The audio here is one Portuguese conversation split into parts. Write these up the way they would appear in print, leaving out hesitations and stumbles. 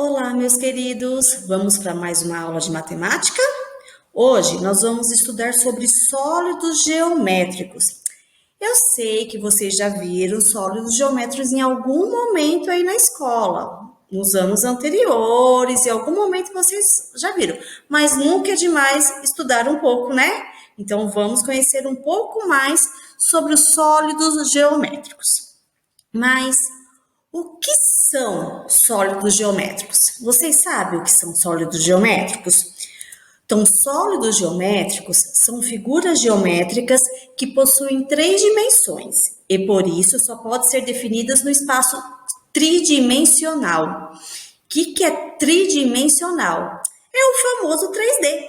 Olá, meus queridos! Vamos para mais uma aula de matemática? Hoje nós vamos estudar sobre sólidos geométricos. Eu sei que vocês já viram sólidos geométricos em algum momento aí na escola, nos anos anteriores, em algum momento vocês já viram, mas nunca é demais estudar um pouco, né? Então vamos conhecer um pouco mais sobre os sólidos geométricos. Mas o que são sólidos geométricos? Vocês sabem o que são sólidos geométricos? Então, sólidos geométricos são figuras geométricas que possuem três dimensões e, por isso, só podem ser definidas no espaço tridimensional. O que é tridimensional? É o famoso 3D.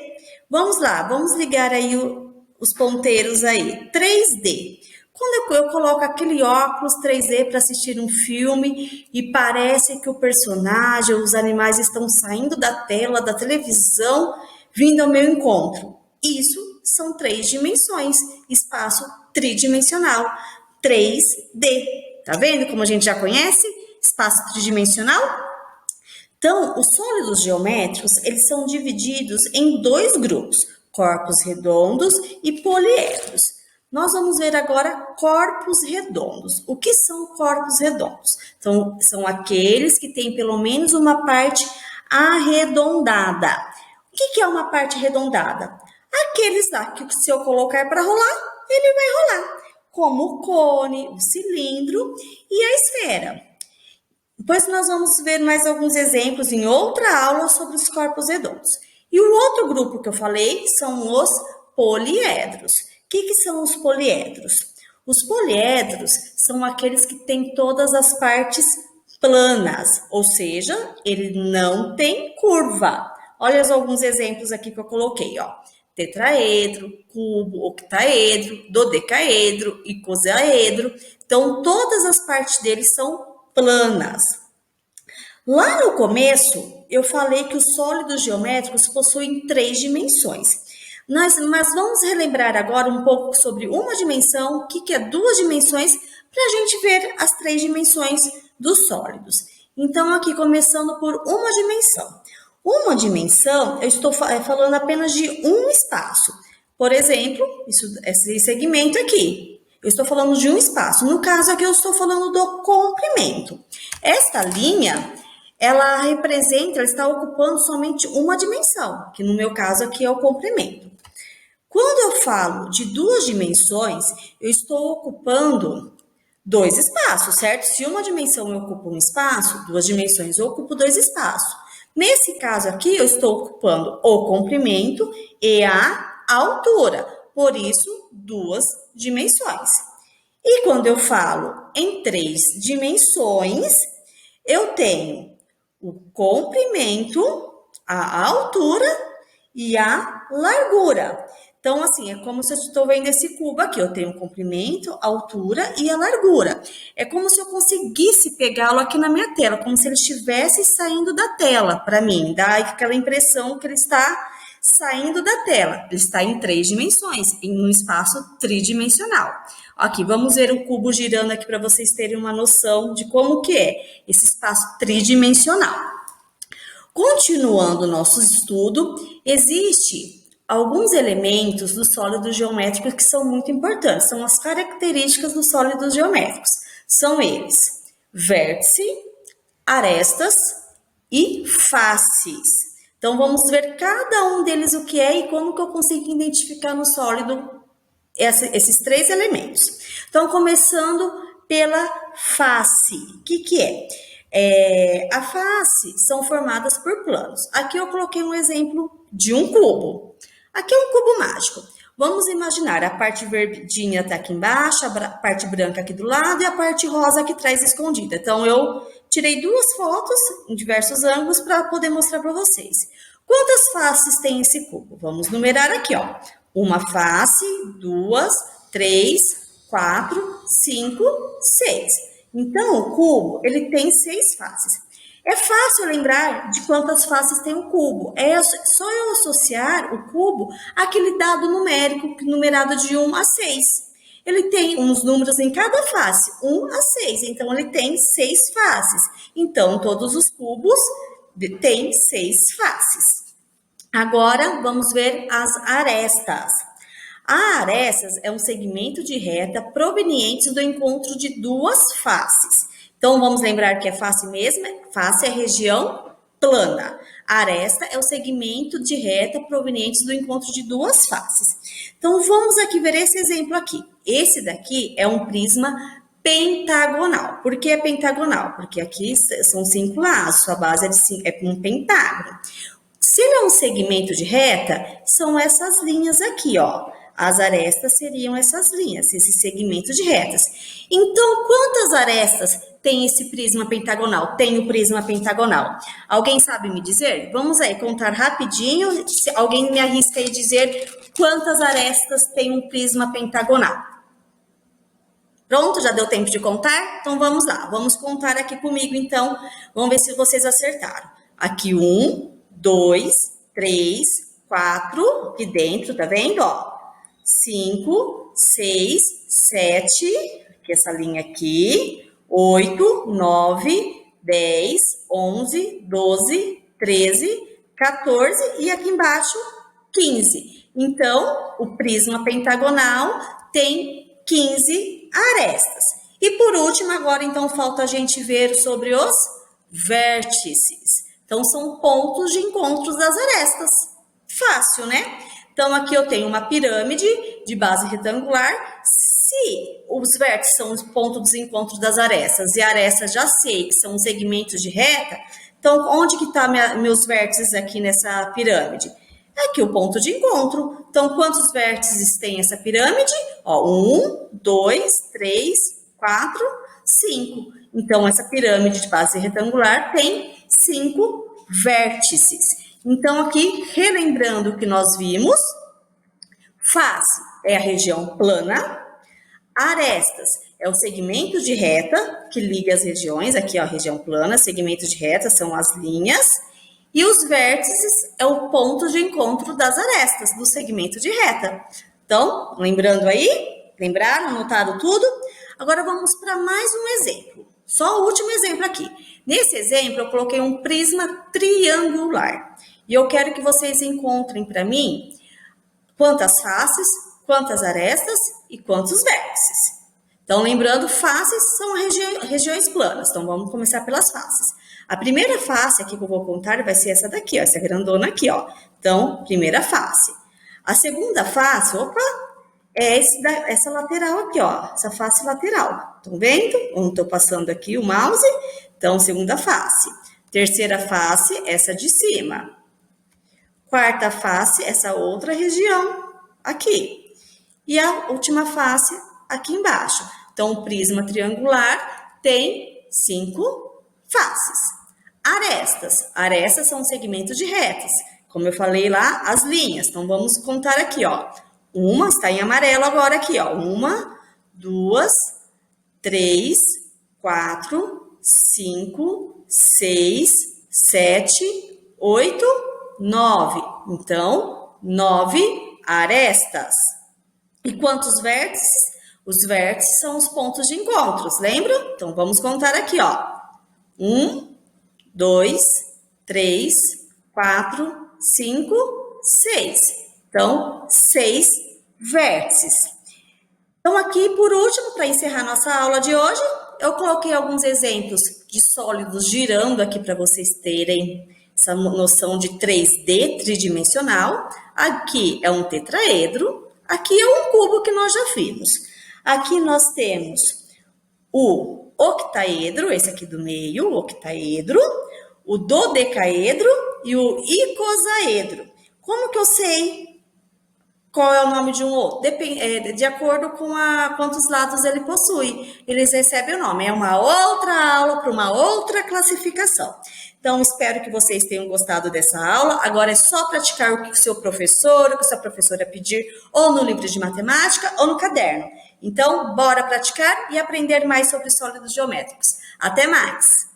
Vamos lá, vamos ligar aí os ponteiros aí. 3D. Quando eu coloco aquele óculos 3D para assistir um filme e parece que o personagem, os animais estão saindo da tela, da televisão, vindo ao meu encontro. Isso são três dimensões, espaço tridimensional, 3D. Tá vendo como a gente já conhece? Espaço tridimensional? Então, os sólidos geométricos, eles são divididos em dois grupos, corpos redondos e poliedros. Nós vamos ver agora corpos redondos. O que são corpos redondos? Então, são aqueles que têm pelo menos uma parte arredondada. O que é uma parte arredondada? Aqueles lá que se eu colocar para rolar, ele vai rolar. Como o cone, o cilindro e a esfera. Depois nós vamos ver mais alguns exemplos em outra aula sobre os corpos redondos. E o outro grupo que eu falei são os poliedros. O que são os poliedros? Os poliedros são aqueles que têm todas as partes planas, ou seja, ele não tem curva. Olha alguns exemplos aqui que eu coloquei, ó. Tetraedro, cubo, octaedro, dodecaedro, icosaedro. Então, todas as partes deles são planas. Lá no começo, eu falei que os sólidos geométricos possuem três dimensões. Mas vamos relembrar agora um pouco sobre uma dimensão, o que é duas dimensões, para a gente ver as três dimensões dos sólidos. Então, aqui começando por uma dimensão. Uma dimensão, eu estou falando apenas de um espaço. Por exemplo, esse segmento aqui. Eu estou falando de um espaço. No caso aqui, eu estou falando do comprimento. Esta linha, ela está ocupando somente uma dimensão, que no meu caso aqui é o comprimento. Quando eu falo de duas dimensões, eu estou ocupando dois espaços, certo? Se uma dimensão ocupa um espaço, duas dimensões eu ocupo dois espaços. Nesse caso aqui, eu estou ocupando o comprimento e a altura, por isso, duas dimensões. E quando eu falo em três dimensões, eu tenho o comprimento, a altura e a largura. Então, assim, é como se eu estou vendo esse cubo aqui. Eu tenho o comprimento, a altura e a largura. É como se eu conseguisse pegá-lo aqui na minha tela, como se ele estivesse saindo da tela para mim. Dá aquela impressão que ele está saindo da tela. Ele está em três dimensões, em um espaço tridimensional. Aqui, vamos ver o cubo girando aqui para vocês terem uma noção de como que é esse espaço tridimensional. Continuando o nosso estudo, existe alguns elementos dos sólidos geométricos que são muito importantes, são as características dos sólidos geométricos. São eles: vértice, arestas e faces. Então, vamos ver cada um deles o que é e como que eu consigo identificar no sólido esses três elementos. Então, começando pela face. O que é? A face são formadas por planos. Aqui eu coloquei um exemplo de um cubo. Aqui é um cubo mágico. Vamos imaginar a parte verdinha tá aqui embaixo, a parte branca aqui do lado e a parte rosa aqui atrás escondida. Então, eu tirei duas fotos em diversos ângulos para poder mostrar para vocês. Quantas faces tem esse cubo? Vamos numerar aqui, ó. Uma face, duas, três, quatro, cinco, seis. Então, o cubo, ele tem 6 faces. É fácil lembrar de quantas faces tem o cubo. É só eu associar o cubo àquele dado numérico, numerado de 1 a 6. Ele tem uns números em cada face, 1 a 6. Então, ele tem 6 faces. Então, todos os cubos tem 6 faces. Agora, vamos ver as arestas. A arestas é um segmento de reta proveniente do encontro de duas faces. Então, vamos lembrar que é face mesmo? Face é região plana. A aresta é o segmento de reta proveniente do encontro de duas faces. Então, vamos aqui ver esse exemplo aqui. Esse daqui é um prisma pentagonal. Por que é pentagonal? Porque aqui são 5 lados, sua base é um pentágono. Se ele é um segmento de reta, são essas linhas aqui, ó. As arestas seriam essas linhas, esse segmento de retas. Então, quantas arestas tem esse prisma pentagonal? Tem o prisma pentagonal. Alguém sabe me dizer? Vamos aí contar rapidinho. Se alguém me arrisca aí dizer quantas arestas tem um prisma pentagonal? Pronto, já deu tempo de contar? Então vamos lá, vamos contar aqui comigo então. Vamos ver se vocês acertaram. Aqui 1, 2, 3, 4, aqui dentro, tá vendo? Ó, 5, 6, 7, que essa linha aqui, 8, 9, 10, 11, 12, 13, 14 e aqui embaixo 15. Então, o prisma pentagonal tem 15 arestas. E por último, agora então falta a gente ver sobre os vértices. Então, são pontos de encontros das arestas. Fácil, né? Então, aqui eu tenho uma pirâmide de base retangular. Se os vértices são os pontos dos encontros das arestas e arestas já sei que são segmentos de reta, então onde que tá meus vértices aqui nessa pirâmide? Aqui o ponto de encontro. Então, quantos vértices tem essa pirâmide? Ó, 1, 2, 3, 4, 5. Então, essa pirâmide de base retangular tem 5 vértices. Então, aqui, relembrando o que nós vimos, face é a região plana, arestas é o segmento de reta que liga as regiões, aqui ó, a região plana, segmento de reta são as linhas, e os vértices é o ponto de encontro das arestas, do segmento de reta. Então, lembrando aí? Lembraram? Anotaram tudo? Agora vamos para mais um exemplo. Só o último exemplo aqui. Nesse exemplo, eu coloquei um prisma triangular. E eu quero que vocês encontrem para mim quantas faces, quantas arestas e quantos vértices. Então, lembrando, faces são regiões planas. Então, vamos começar pelas faces. A primeira face aqui que eu vou contar vai ser essa daqui, ó, essa grandona aqui, ó. Então, primeira face. A segunda face, opa, é essa lateral aqui, ó, essa face lateral. Estão vendo? Onde estou passando aqui o mouse? Então, segunda face. Terceira face, essa de cima. Quarta face, essa outra região aqui. E a última face aqui embaixo. Então, o prisma triangular tem 5 faces. Arestas. Arestas são segmentos de retas. Como eu falei lá, as linhas. Então, vamos contar aqui, ó. Uma, está em amarelo agora aqui, ó. 1, 2, 3, 4, 5, 6, 7, 8, 9. Então, 9 arestas. E quantos vértices? Os vértices são os pontos de encontros, lembra? Então, vamos contar aqui, ó. 1, 2, 3, 4, 5, 6. Então, 6 vértices. Então, aqui, por último, para encerrar nossa aula de hoje, eu coloquei alguns exemplos de sólidos girando aqui para vocês terem essa noção de 3D, tridimensional. Aqui é um tetraedro, aqui é um cubo que nós já vimos. Aqui nós temos o octaedro, esse aqui do meio, o octaedro, o dodecaedro e o icosaedro. Como que eu sei qual é o nome de um outro? De acordo com quantos lados ele possui. Eles recebem o nome. É uma outra aula para uma outra classificação. Então, espero que vocês tenham gostado dessa aula. Agora é só praticar o que o seu professor, o que a sua professora pedir, ou no livro de matemática, ou no caderno. Então, bora praticar e aprender mais sobre sólidos geométricos. Até mais!